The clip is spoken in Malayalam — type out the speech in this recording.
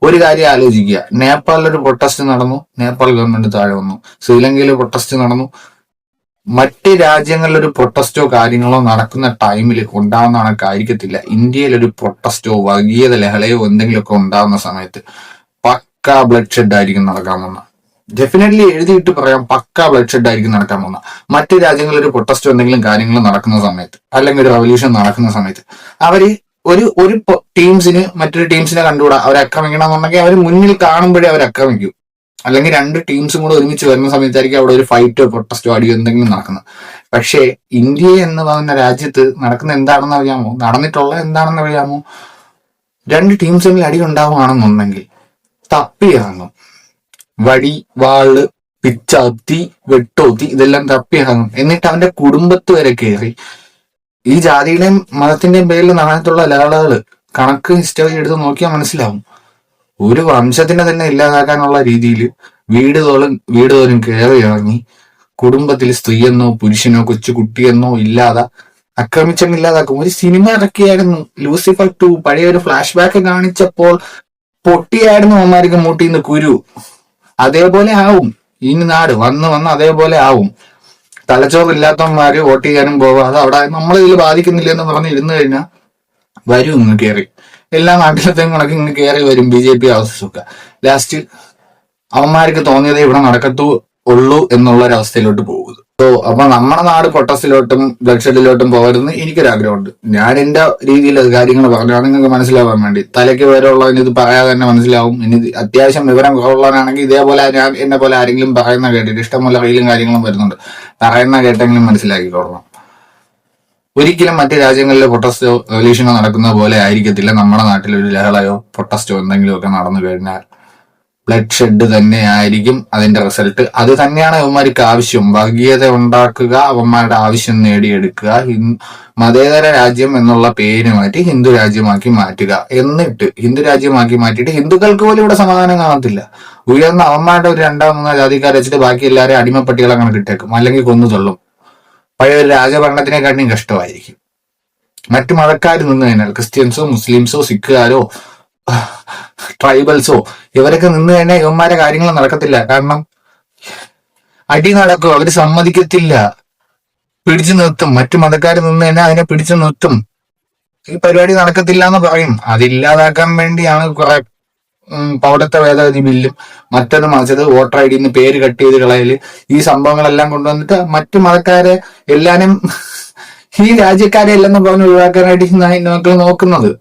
ഒരു കാര്യം ആലോചിക്കുക, നേപ്പാളിലൊരു പ്രൊട്ടസ്റ്റ് നടന്നു, നേപ്പാൾ ഗവൺമെന്റ് താഴെ വന്നു. ശ്രീലങ്കയിൽ പ്രൊട്ടസ്റ്റ് നടന്നു. മറ്റ് രാജ്യങ്ങളിലൊരു പ്രൊട്ടസ്റ്റോ കാര്യങ്ങളോ നടക്കുന്ന ടൈമിൽ ഉണ്ടാവുന്ന കണക്കായിരിക്കത്തില്ല ഇന്ത്യയിലൊരു പ്രൊട്ടസ്റ്റോ വർഗീയത ലഹളയോ എന്തെങ്കിലുമൊക്കെ ഉണ്ടാവുന്ന സമയത്ത് പക്കാ ബ്ലഡ് ഷെഡ് ആയിരിക്കും നടക്കാൻ പോകുന്ന. ഡെഫിനറ്റ്ലി എഴുതിയിട്ട് പറയാം, പക്കാ ബ്ലഡ് ഷെഡ് ആയിരിക്കും നടക്കാൻ പോകുന്ന. മറ്റു രാജ്യങ്ങളിൽ ഒരു പ്രൊട്ടസ്റ്റോ എന്തെങ്കിലും കാര്യങ്ങൾ നടക്കുന്ന സമയത്ത്, അല്ലെങ്കിൽ ഒരു റവല്യൂഷൻ നടക്കുന്ന സമയത്ത്, അവര് ഒരു ടീംസിന് മറ്റൊരു ടീംസിനെ കണ്ടുകൂടാ, അവരെ ആക്രമിക്കണമെന്നുണ്ടെങ്കിൽ അവർ മുന്നിൽ കാണുമ്പോഴേ അവർ ആക്രമിക്കും. അല്ലെങ്കിൽ രണ്ട് ടീംസും കൂടെ ഒരുമിച്ച് വരുന്ന സമയത്തായിരിക്കും അവിടെ ഒരു ഫൈറ്റോ പ്രൊട്ടസ്റ്റോ അടിയോ എന്തെങ്കിലും നടക്കുന്നത്. പക്ഷേ ഇന്ത്യ എന്ന് പറയുന്ന രാജ്യത്ത് നടക്കുന്ന എന്താണെന്ന് അറിയാമോ? നടന്നിട്ടുള്ള എന്താണെന്ന് അറിയാമോ? രണ്ട് ടീംസ് തമ്മിൽ അടി ഉണ്ടാവുകയാണെന്നുണ്ടെങ്കിൽ തപ്പി ഇറങ്ങും. വടി, വാള്, പിച്ചാത്തി, വെട്ടോത്തി ഇതെല്ലാം തപ്പി ഇറങ്ങും. എന്നിട്ട് അവന്റെ കുടുംബത്ത് വരെ കയറി ഈ ജാതിയുടെയും മതത്തിന്റെയും പേരിൽ നടന്നിട്ടുള്ള ലഹളകള് കണക്ക് ഹിസ്റ്ററി എടുത്ത് നോക്കിയാൽ മനസ്സിലാവും. ഒരു വംശത്തിനെ തന്നെ ഇല്ലാതാക്കാനുള്ള രീതിയിൽ വീട് തോറും കയറി ഇറങ്ങി കുടുംബത്തിൽ സ്ത്രീയെന്നോ പുരുഷനോ കൊച്ചു കുട്ടിയെന്നോ ഇല്ലാതെ ആക്രമിച്ചങ്ങില്ലാതാക്കും. ഒരു സിനിമ ഇറക്കിയായിരുന്നു ലൂസിഫർ 2, പഴയ ഒരു ഫ്ലാഷ് ബാക്ക് കാണിച്ചപ്പോൾ പൊട്ടിയായിരുന്നു അവന്മാർക്ക് മൂട്ടിന്ന് കുരു. അതേപോലെ ആവും ഈ നാട് വന്ന് അതേപോലെ ആവും. തലച്ചോറില്ലാത്തവന്മാര് വോട്ട് ചെയ്യാനും പോവാതെ അവിടെ നമ്മളിതിൽ ബാധിക്കുന്നില്ല എന്ന് പറഞ്ഞ് ഇരുന്നു കഴിഞ്ഞാൽ വരും ഇങ്ങ് കയറി. എല്ലാ നാട്ടിലത്തെയും കണക്ക് ഇങ്ങ് കയറി വരും BJP അവസ്ഥയൊക്കെ. ലാസ്റ്റ് അവന്മാർക്ക് തോന്നിയതേ ഇവിടെ നടക്കത്തൂ ഉള്ളൂ എന്നുള്ള ഒരവസ്ഥയിലോട്ട് പോകുന്നത്. അപ്പൊ നമ്മുടെ നാട് പ്രൊട്ടസ്റ്റിലോട്ടും ബ്ലഡ് ഷെഡിലോട്ടും പോകരുതെന്ന് എനിക്കൊരാഗ്രഹമുണ്ട്. ഞാൻ എന്റെ രീതിയിൽ കാര്യങ്ങൾ പറഞ്ഞാൽ നിങ്ങൾക്ക് മനസ്സിലാവാൻ വേണ്ടി. തലയ്ക്ക് വിവരമുള്ളതിന് ഇത് പറയാതെ തന്നെ മനസ്സിലാവും. ഇനി അത്യാവശ്യം വിവരം കുറവുള്ളവനാണെങ്കിൽ ഇതേപോലെ ഞാൻ എന്നെ പോലെ ആരെങ്കിലും പറയുന്ന കേട്ടിട്ട്, ഇഷ്ടംപോലെ റീലും കാര്യങ്ങളും വരുന്നുണ്ട്, പറയുന്ന കേട്ടെങ്കിലും മനസ്സിലാക്കിക്കൊള്ളണം. ഒരിക്കലും മറ്റു രാജ്യങ്ങളിലെ പ്രൊട്ടസ്റ്റോ റവല്യൂഷനോ നടക്കുന്ന പോലെ ആയിരിക്കത്തില്ല നമ്മുടെ നാട്ടിൽ ഒരു ലഹളയോ പ്രൊട്ടസ്റ്റോ എന്തെങ്കിലുമൊക്കെ നടന്നു കഴിഞ്ഞാൽ ബ്ലഡ് ഷെഡ് തന്നെയായിരിക്കും അതിന്റെ റിസൾട്ട്. അത് തന്നെയാണ് അവന്മാർക്ക് ആവശ്യം. വർഗീയത ഉണ്ടാക്കുക, അവന്മാരുടെ ആവശ്യം നേടിയെടുക്കുക, മതേതര രാജ്യം എന്നുള്ള പേര് മാറ്റി ഹിന്ദു രാജ്യമാക്കി മാറ്റുക. എന്നിട്ട് ഹിന്ദു രാജ്യമാക്കി മാറ്റിയിട്ട് ഹിന്ദുക്കൾക്ക് പോലും ഇവിടെ സമാധാനം കാണത്തില്ല. ഉയർന്ന അവന്മാരുടെ ഒരു 2-3 ജാതിക്കാരെ വെച്ചിട്ട് ബാക്കി എല്ലാവരും അടിമപ്പട്ടികളെ അങ്ങനെ കിട്ടേക്കും, അല്ലെങ്കിൽ കൊന്നു തള്ളും. പഴയ ഒരു രാജഭരണത്തിനെക്കാട്ടിയും കഷ്ടമായിരിക്കും. മറ്റു മതക്കാർ നിന്ന് കഴിഞ്ഞാൽ ക്രിസ്ത്യൻസോ മുസ്ലിംസോ സിഖുകാരോ ട്രൈബൽസോ ഇവരൊക്കെ നിന്ന് കഴിഞ്ഞാൽ ഇവന്മാരെ കാര്യങ്ങൾ നടക്കത്തില്ല. കാരണം അടി നടക്കും, അവര് സമ്മതിക്കത്തില്ല, പിടിച്ചു നിർത്തും. മറ്റു മതക്കാർ നിന്ന് കഴിഞ്ഞാൽ അതിനെ പിടിച്ചു നിർത്തും. ഈ പരിപാടി നടക്കത്തില്ല എന്ന് പറയും. അതില്ലാതാക്കാൻ വേണ്ടിയാണ് കുറെ പൗരത്വ ഭേദഗതി ബില്ലും മറ്റൊന്ന് മറിച്ചത് വോട്ടർ ID പേര് കട്ട് ചെയ്ത് കളയല്, ഈ സംഭവങ്ങളെല്ലാം കൊണ്ടുവന്നിട്ട് മറ്റു മതക്കാരെ എല്ലാരും ഈ രാജ്യക്കാരെ എല്ലാം പറഞ്ഞ് ഒഴിവാക്കാനായിട്ട് നമുക്ക് നോക്കുന്നത്.